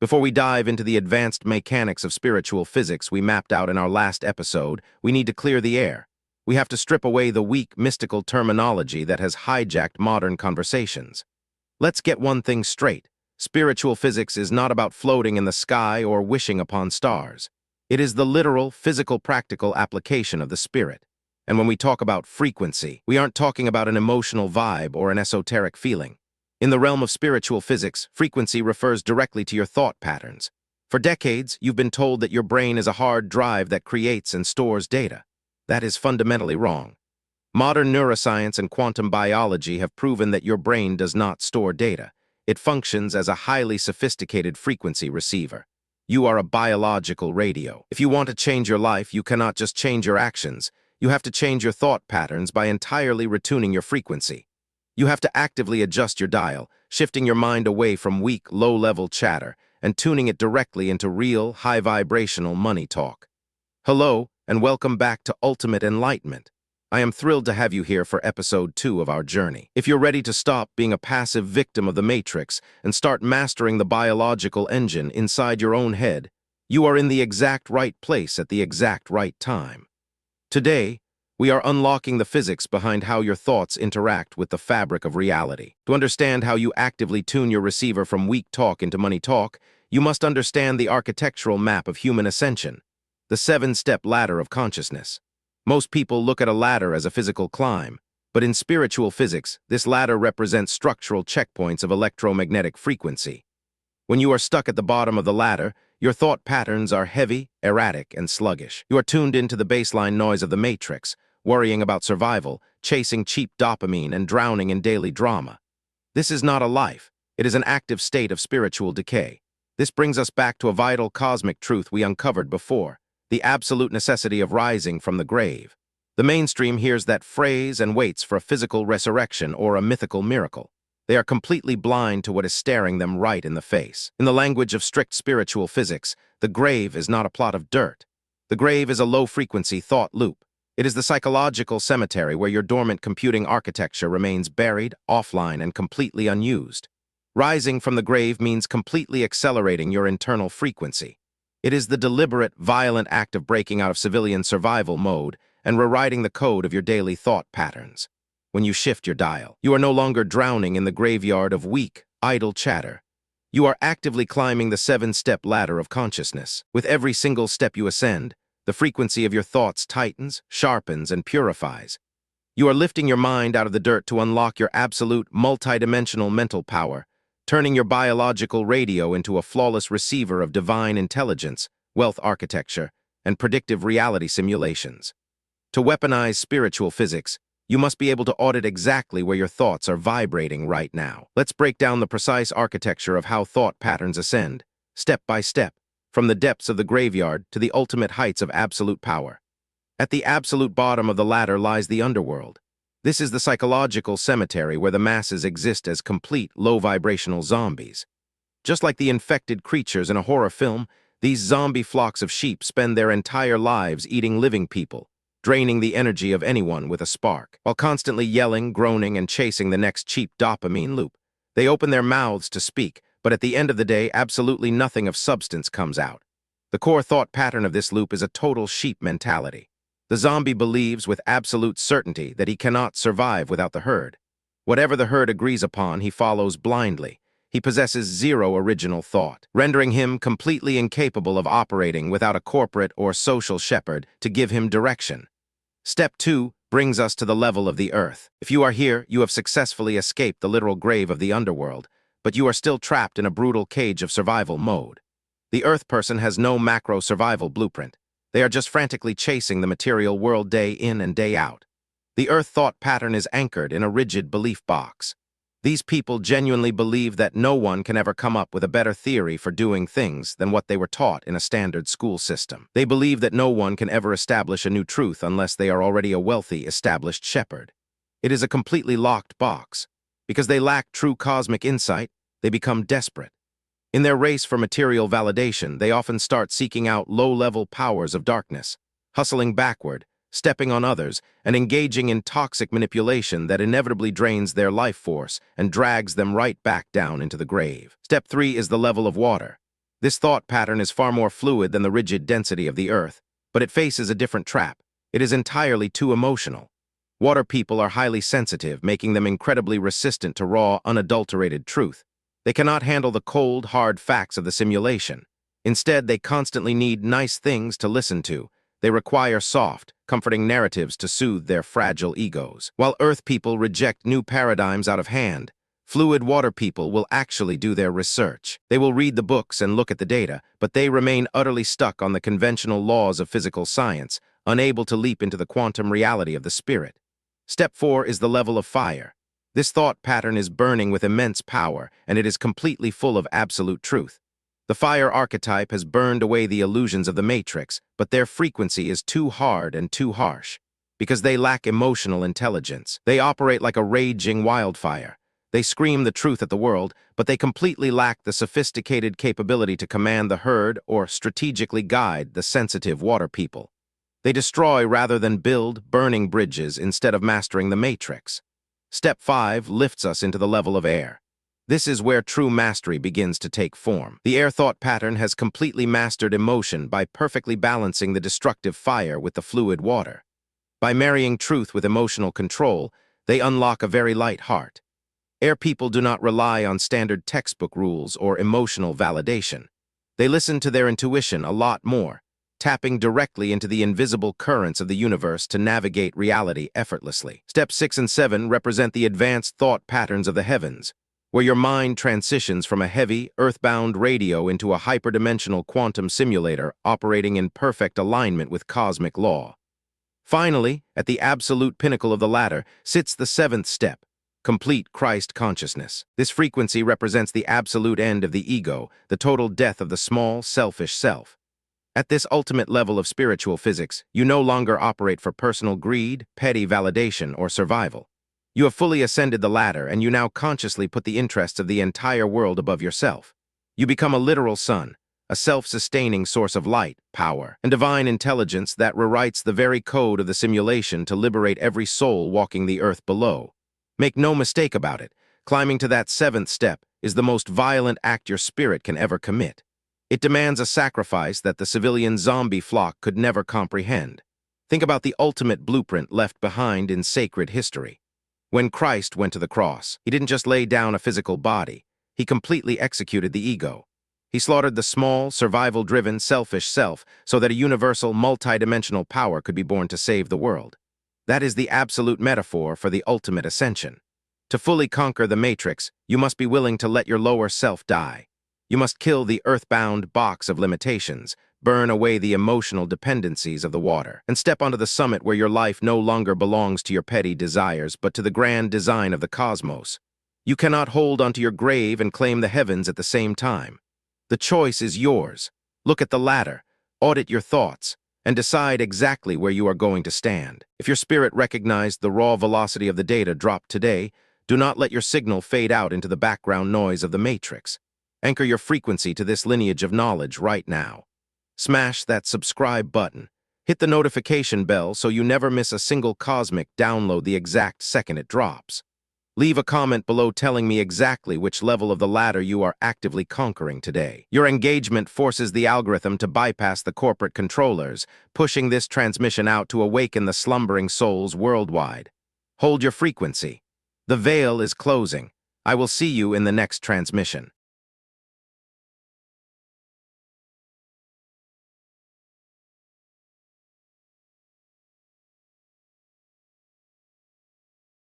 Before we dive into the advanced mechanics of spiritual physics we mapped out in our last episode, we need to clear the air. We have to strip away the weak, mystical terminology that has hijacked modern conversations. Let's get one thing straight. Spiritual physics is not about floating in the sky or wishing upon stars. It is the literal, physical, practical application of the spirit. And when we talk about frequency, we aren't talking about an emotional vibe or an esoteric feeling. In the realm of spiritual physics, frequency refers directly to your thought patterns. For decades, you've been told that your brain is a hard drive that creates and stores data. That is fundamentally wrong. Modern neuroscience and quantum biology have proven that your brain does not store data. It functions as a highly sophisticated frequency receiver. You are a biological radio. If you want to change your life, you cannot just change your actions. You have to change your thought patterns by entirely retuning your frequency. You have to actively adjust your dial, shifting your mind away from weak, low-level chatter and tuning it directly into real, high-vibrational money talk. Hello, and welcome back to Ultimate Enlightenment. I am thrilled to have you here for episode 2 of our journey. If you're ready to stop being a passive victim of the Matrix and start mastering the biological engine inside your own head, you are in the exact right place at the exact right time. Today, we are unlocking the physics behind how your thoughts interact with the fabric of reality. To understand how you actively tune your receiver from weak talk into money talk, you must understand the architectural map of human ascension, the 7-step ladder of consciousness. Most people look at a ladder as a physical climb, but in spiritual physics, this ladder represents structural checkpoints of electromagnetic frequency. When you are stuck at the bottom of the ladder, your thought patterns are heavy, erratic, and sluggish. You are tuned into the baseline noise of the Matrix, worrying about survival, chasing cheap dopamine, and drowning in daily drama. This is not a life. It is an active state of spiritual decay. This brings us back to a vital cosmic truth we uncovered before, the absolute necessity of rising from the grave. The mainstream hears that phrase and waits for a physical resurrection or a mythical miracle. They are completely blind to what is staring them right in the face. In the language of strict spiritual physics, the grave is not a plot of dirt. The grave is a low-frequency thought loop. It is the psychological cemetery where your dormant computing architecture remains buried, offline, and completely unused. Rising from the grave means completely accelerating your internal frequency. It is the deliberate, violent act of breaking out of civilian survival mode and rewriting the code of your daily thought patterns. When you shift your dial, you are no longer drowning in the graveyard of weak, idle chatter. You are actively climbing the 7-step ladder of consciousness. With every single step you ascend, the frequency of your thoughts tightens, sharpens, and purifies. You are lifting your mind out of the dirt to unlock your absolute, multidimensional mental power, turning your biological radio into a flawless receiver of divine intelligence, wealth architecture, and predictive reality simulations. To weaponize spiritual physics, you must be able to audit exactly where your thoughts are vibrating right now. Let's break down the precise architecture of how thought patterns ascend, step by step, from the depths of the graveyard to the ultimate heights of absolute power. At the absolute bottom of the ladder lies the underworld. This is the psychological cemetery where the masses exist as complete, low-vibrational zombies. Just like the infected creatures in a horror film, these zombie flocks of sheep spend their entire lives eating living people, draining the energy of anyone with a spark. While constantly yelling, groaning, and chasing the next cheap dopamine loop, they open their mouths to speak, but at the end of the day, absolutely nothing of substance comes out. The core thought pattern of this loop is a total sheep mentality. The zombie believes with absolute certainty that he cannot survive without the herd. Whatever the herd agrees upon, he follows blindly. He possesses zero original thought, rendering him completely incapable of operating without a corporate or social shepherd to give him direction. Step 2 brings us to the level of the earth. If you are here, you have successfully escaped the literal grave of the underworld, but you are still trapped in a brutal cage of survival mode. The Earth person has no macro survival blueprint. They are just frantically chasing the material world day in and day out. The Earth thought pattern is anchored in a rigid belief box. These people genuinely believe that no one can ever come up with a better theory for doing things than what they were taught in a standard school system. They believe that no one can ever establish a new truth unless they are already a wealthy, established shepherd. It is a completely locked box. Because they lack true cosmic insight, they become desperate. In their race for material validation, they often start seeking out low-level powers of darkness, hustling backward, stepping on others, and engaging in toxic manipulation that inevitably drains their life force and drags them right back down into the grave. Step 3 is the level of water. This thought pattern is far more fluid than the rigid density of the Earth, but it faces a different trap. It is entirely too emotional. Water people are highly sensitive, making them incredibly resistant to raw, unadulterated truth. They cannot handle the cold, hard facts of the simulation. Instead, they constantly need nice things to listen to. They require soft, comforting narratives to soothe their fragile egos. While Earth people reject new paradigms out of hand, fluid water people will actually do their research. They will read the books and look at the data, but they remain utterly stuck on the conventional laws of physical science, unable to leap into the quantum reality of the spirit. Step 4 is the level of fire. This thought pattern is burning with immense power, and it is completely full of absolute truth. The fire archetype has burned away the illusions of the Matrix, but their frequency is too hard and too harsh. Because they lack emotional intelligence. They operate like a raging wildfire. They scream the truth at the world, but they completely lack the sophisticated capability to command the herd or strategically guide the sensitive water people. They destroy rather than build, burning bridges instead of mastering the Matrix. Step 5 lifts us into the level of air. This is where true mastery begins to take form. The air thought pattern has completely mastered emotion by perfectly balancing the destructive fire with the fluid water. By marrying truth with emotional control, they unlock a very light heart. Air people do not rely on standard textbook rules or emotional validation. They listen to their intuition a lot more, tapping directly into the invisible currents of the universe to navigate reality effortlessly. Steps 6 and 7 represent the advanced thought patterns of the heavens, where your mind transitions from a heavy, earthbound radio into a hyperdimensional quantum simulator operating in perfect alignment with cosmic law. Finally, at the absolute pinnacle of the ladder sits the 7th step, complete Christ consciousness. This frequency represents the absolute end of the ego, the total death of the small, selfish self. At this ultimate level of spiritual physics, you no longer operate for personal greed, petty validation, or survival. You have fully ascended the ladder, and you now consciously put the interests of the entire world above yourself. You become a literal sun, a self-sustaining source of light, power, and divine intelligence that rewrites the very code of the simulation to liberate every soul walking the earth below. Make no mistake about it, climbing to that 7th step is the most violent act your spirit can ever commit. It demands a sacrifice that the civilian zombie flock could never comprehend. Think about the ultimate blueprint left behind in sacred history. When Christ went to the cross, he didn't just lay down a physical body, he completely executed the ego. He slaughtered the small, survival-driven, selfish self so that a universal, multidimensional power could be born to save the world. That is the absolute metaphor for the ultimate ascension. To fully conquer the Matrix, you must be willing to let your lower self die. You must kill the earthbound box of limitations, burn away the emotional dependencies of the water, and step onto the summit where your life no longer belongs to your petty desires but to the grand design of the cosmos. You cannot hold onto your grave and claim the heavens at the same time. The choice is yours. Look at the ladder, audit your thoughts, and decide exactly where you are going to stand. If your spirit recognized the raw velocity of the data dropped today, do not let your signal fade out into the background noise of the Matrix. Anchor your frequency to this lineage of knowledge right now. Smash that subscribe button. Hit the notification bell so you never miss a single cosmic download the exact second it drops. Leave a comment below telling me exactly which level of the ladder you are actively conquering today. Your engagement forces the algorithm to bypass the corporate controllers, pushing this transmission out to awaken the slumbering souls worldwide. Hold your frequency. The veil is closing. I will see you in the next transmission.